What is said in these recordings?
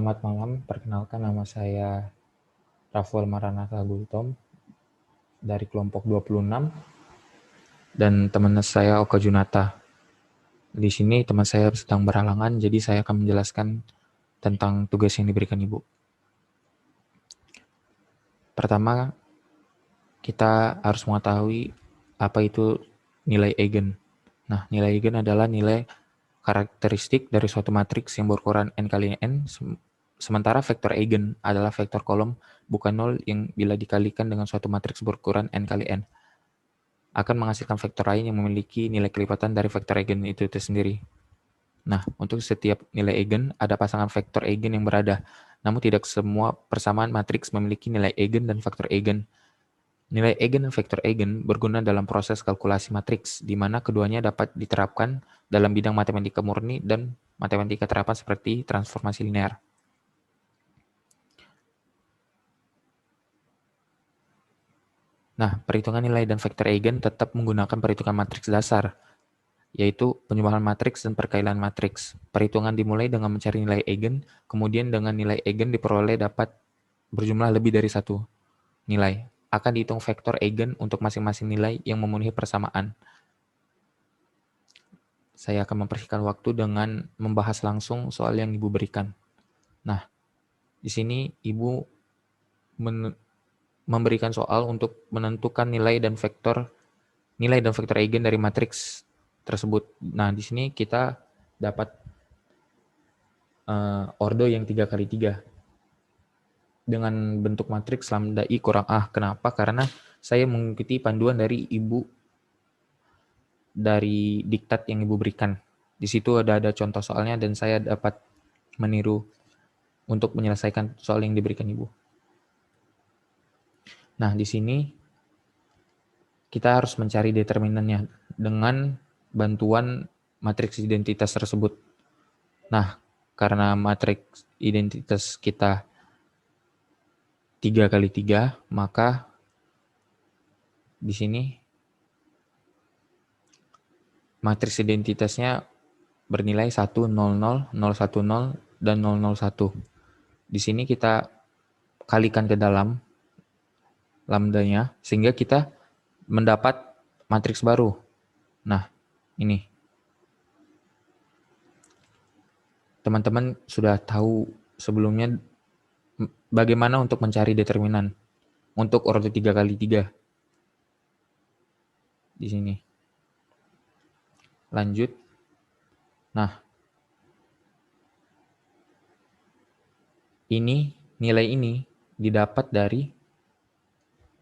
Selamat malam, perkenalkan nama saya Rafael Maranatha Gultom dari kelompok 26 dan teman saya Oka Junata. Di sini teman saya sedang berhalangan, jadi saya akan menjelaskan tentang tugas yang diberikan Ibu. Pertama, kita harus mengetahui apa itu nilai eigen. Nah, nilai eigen adalah nilai karakteristik dari suatu matriks yang berukuran n kali n, sementara vektor eigen adalah vektor kolom bukan nol yang bila dikalikan dengan suatu matriks berukuran n kali n akan menghasilkan vektor lain yang memiliki nilai kelipatan dari vektor eigen itu sendiri. Nah, untuk setiap nilai eigen ada pasangan vektor eigen yang berada, namun tidak semua persamaan matriks memiliki nilai eigen dan vektor eigen. Nilai eigen dan vektor eigen berguna dalam proses kalkulasi matriks, di mana keduanya dapat diterapkan dalam bidang matematika murni dan matematika terapan seperti transformasi linear. Nah, perhitungan nilai dan vektor eigen tetap menggunakan perhitungan matriks dasar, yaitu penjumlahan matriks dan perkalian matriks. Perhitungan dimulai dengan mencari nilai eigen, kemudian dengan nilai eigen diperoleh dapat berjumlah lebih dari satu nilai. Akan dihitung vektor eigen untuk masing-masing nilai yang memenuhi persamaan. Saya akan mempersingkat waktu dengan membahas langsung soal yang Ibu berikan. Nah, di sini Ibu memberikan soal untuk menentukan nilai dan vektor eigen dari matriks tersebut. Nah, di sini kita dapat ordo yang 3x3 dengan bentuk matriks lambda I kurang A. Kenapa? Karena saya mengikuti panduan dari Ibu dari diktat yang Ibu berikan. Di situ ada contoh soalnya dan saya dapat meniru untuk menyelesaikan soal yang diberikan Ibu. Nah, di sini kita harus mencari determinannya dengan bantuan matriks identitas tersebut. Nah, karena matriks identitas kita 3x3, maka di sini matriks identitasnya bernilai 1, 0, 0, 0, 1, 0, dan 0, 0, 1. Di sini kita kalikan ke dalam lambdanya, sehingga kita mendapat matriks baru. Nah, ini. Teman-teman sudah tahu sebelumnya bagaimana untuk mencari determinan untuk ordo 3x3. Di sini. Lanjut. Nah, ini, nilai ini didapat dari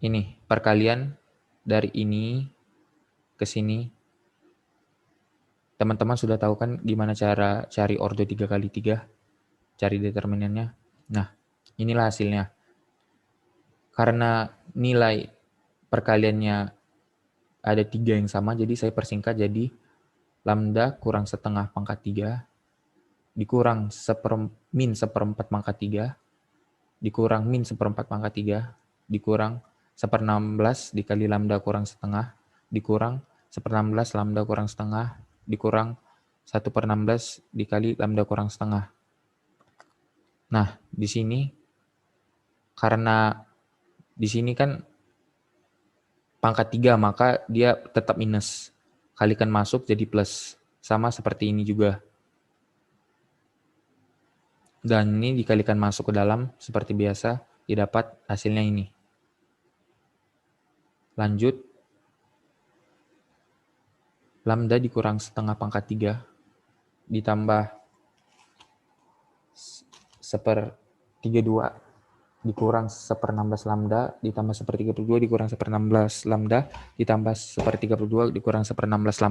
ini, perkalian dari ini ke sini. Teman-teman sudah tahu kan gimana cara cari ordo 3x3, cari determinannya. Nah, inilah hasilnya. Karena nilai perkaliannya ada 3 yang sama, jadi saya persingkat jadi lambda kurang setengah pangkat 3 dikurang min seperempat pangkat 3 dikurang min seperempat pangkat 3 dikurang 1/16 dikali lambda kurang setengah dikurang 1/16 lambda kurang setengah dikurang 1/16 dikali lambda kurang setengah. Nah, di sini karena di sini kan pangkat 3 maka dia tetap minus. Kalikan masuk jadi plus. Sama seperti ini juga. Dan ini dikalikan masuk ke dalam seperti biasa, didapat hasilnya ini. Lanjut. Lambda dikurang setengah pangkat 3 ditambah 1/32 dikurang 1/16 lambda ditambah 1/32 dikurang 1/16 lambda ditambah 1/32 dikurang 1/16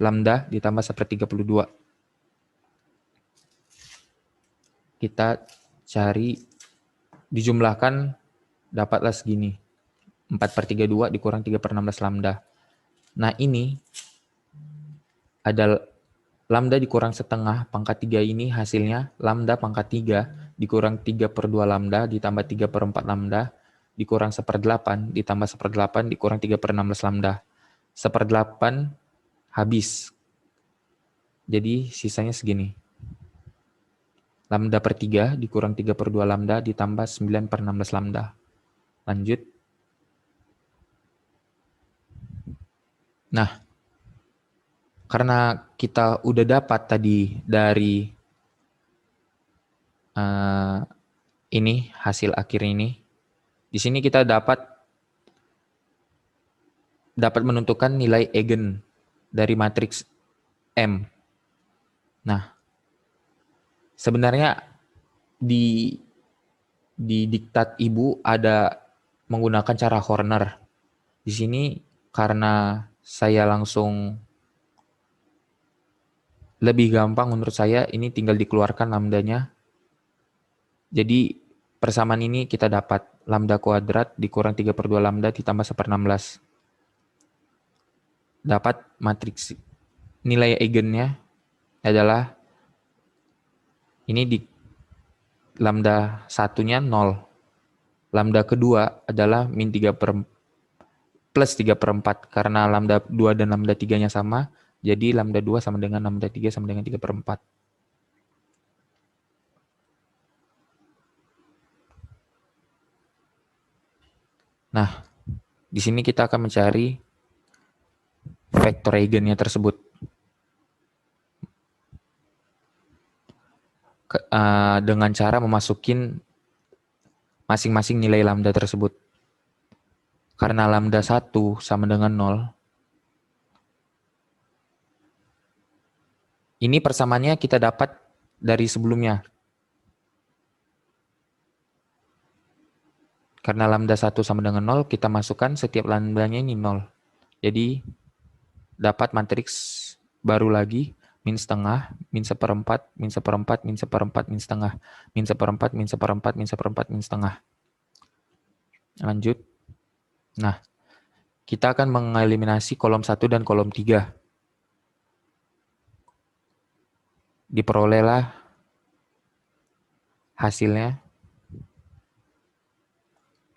lambda ditambah 1/32. Kita cari dijumlahkan dapatlah segini. 4/32 dikurang 3/16 lambda. Nah, ini ada lambda dikurang setengah pangkat 3 ini hasilnya lambda pangkat 3 dikurang 3/2 lambda ditambah 3/4 lambda dikurang 1/8 ditambah 1/8 dikurang 3/16 lambda. 1/8 habis. Jadi sisanya segini. Lambda per 3 dikurang 3 per 2 lambda ditambah 9 per 16 lambda. Lanjut. Nah, karena kita udah dapat tadi dari ini, hasil akhir ini, di sini kita dapat menentukan nilai eigen dari matriks M. Nah, sebenarnya di diktat ibu ada menggunakan cara Horner. Di sini karena saya langsung lebih gampang menurut saya, ini tinggal dikeluarkan lambdanya. Jadi persamaan ini kita dapat lambda kuadrat dikurang 3 per 2 lambda ditambah 1/16. Dapat matriks nilai eigennya adalah ini di lambda satunya 0. Lambda kedua adalah plus 3 per 4. Karena lambda 2 dan lambda 3-nya sama, jadi lambda 2 sama dengan lambda 3 sama dengan 3 per 4. Nah, di sini kita akan mencari vektor eigennya tersebut. Dengan cara memasukin masing-masing nilai lambda tersebut. Karena lambda 1 sama dengan 0, ini persamaannya kita dapat dari sebelumnya. Karena lambda 1 sama dengan 0, kita masukkan setiap lambdanya ini 0. Jadi dapat matriks baru lagi, min setengah, min seperempat, min seperempat, min seperempat, min setengah, min seperempat, min seperempat, min seperempat, min setengah. Lanjut. Nah, kita akan mengeliminasi kolom 1 dan kolom 3. Diperolehlah hasilnya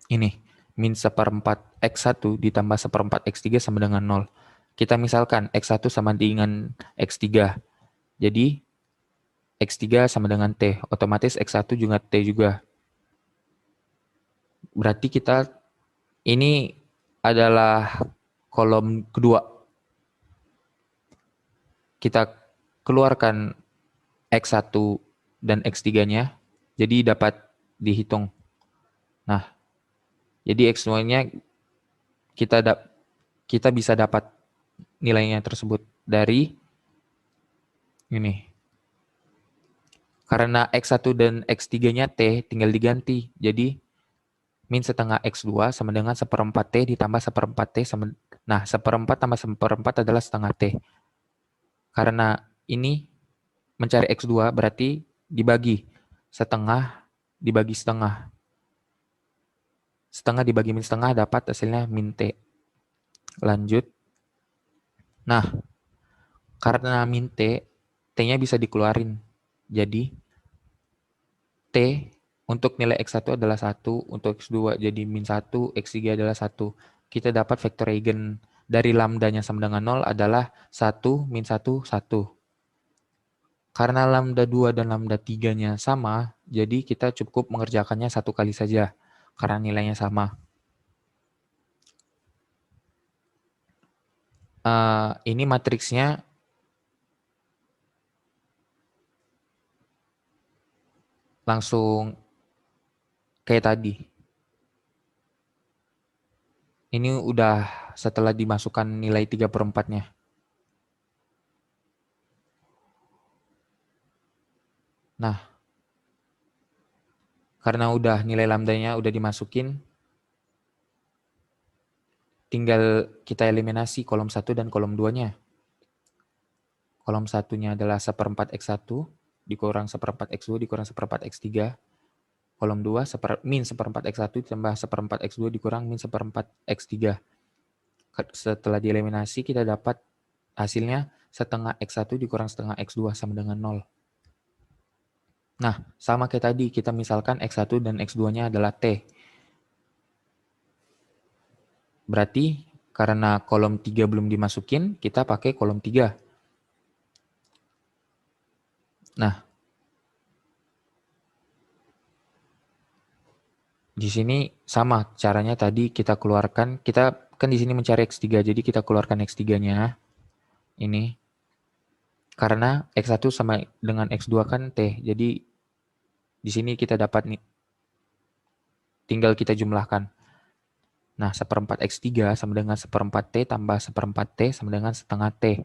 ini, min seperempat X1 ditambah seperempat X3 sama dengan 0. Kita misalkan X1 sama dengan X3. Jadi X3 sama dengan T. Otomatis X1 juga T juga. Berarti kita ini adalah kolom kedua. Kita keluarkan X1 dan X3-nya. Jadi dapat dihitung. Nah, jadi X2-nya kita bisa dapat nilainya tersebut dari ini. Karena X1 dan X3-nya T tinggal diganti. Jadi min setengah X2 sama dengan seperempat T ditambah seperempat T sama. Nah, seperempat tambah seperempat adalah setengah T. Karena ini mencari X2 berarti dibagi setengah dibagi setengah. Setengah dibagi min setengah dapat hasilnya min T. Lanjut. Nah, karena min T, T-nya bisa dikeluarin. Jadi, T untuk nilai X1 adalah 1, untuk X2 jadi min 1, X3 adalah 1. Kita dapat vektor eigen dari lambdanya sama dengan 0 adalah 1, min 1, 1. Karena lambda 2 dan lambda 3-nya sama, jadi kita cukup mengerjakannya satu kali saja, karena nilainya sama. Ini matriksnya langsung kayak tadi. Ini udah setelah dimasukkan nilai 3 per 4-nya. Nah, karena udah nilai lambdanya udah dimasukin, tinggal kita eliminasi kolom 1 dan kolom 2-nya. Kolom 1-nya adalah seperempat X1 dikurang seperempat X2 dikurang seperempat X3. Kolom 2 min seperempat X1 ditambah seperempat X2 dikurang min seperempat X3. Setelah dieliminasi kita dapat hasilnya setengah X1 dikurang setengah X2 sama dengan 0. Nah, sama kayak tadi kita misalkan X1 dan X2-nya adalah T. Berarti karena kolom 3 belum dimasukin, kita pakai kolom 3. Nah, Di sini sama caranya tadi kita keluarkan, kita kan di sini mencari X3, jadi kita keluarkan X3-nya. Ini. Karena X1 sama dengan X2 kan T, jadi di sini kita dapat nih, tinggal kita jumlahkan. Nah, seperempat X3 sama dengan seperempat T tambah seperempat T sama dengan setengah T.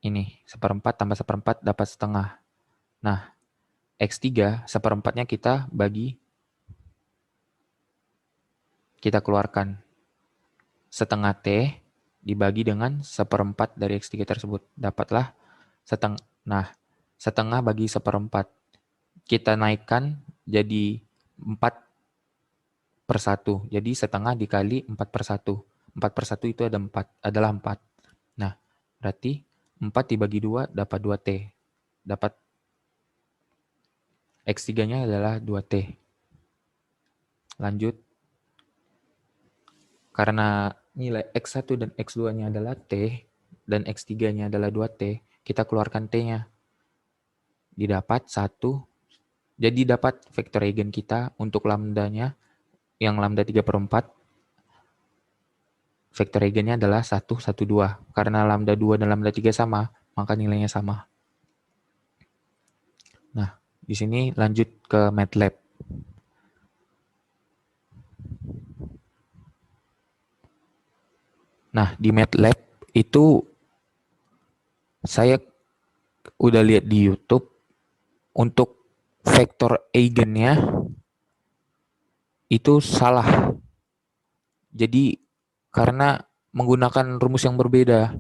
Ini, seperempat tambah seperempat dapat setengah. Nah, X3 seperempatnya kita keluarkan. Setengah T dibagi dengan seperempat dari X3 tersebut. Dapatlah setengah. Nah, setengah bagi seperempat. Kita naikkan jadi 4/1. Jadi setengah dikali 4/1. 4/1 itu adalah 4. Nah, berarti 4 dibagi 2 dapat 2T. Dapat X3-nya adalah 2T. Lanjut. Karena nilai X1 dan X2-nya adalah T, dan X3-nya adalah 2T, kita keluarkan T-nya. Didapat 1. Jadi dapat vektor eigen kita untuk lambdanya, yang lambda 3/4. Vektor eigennya adalah 1, 1, 2. Karena lambda 2 dan lambda 3 sama, maka nilainya sama. Nah, di sini lanjut ke MATLAB. Nah, di MATLAB itu saya udah lihat di YouTube, untuk vektor eigennya itu salah. Jadi karena menggunakan rumus yang berbeda.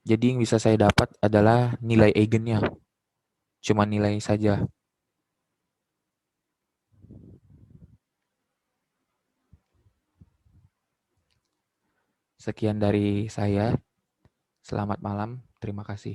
Jadi yang bisa saya dapat adalah nilai eigennya. Cuma nilai saja. Sekian dari saya. Selamat malam. Terima kasih.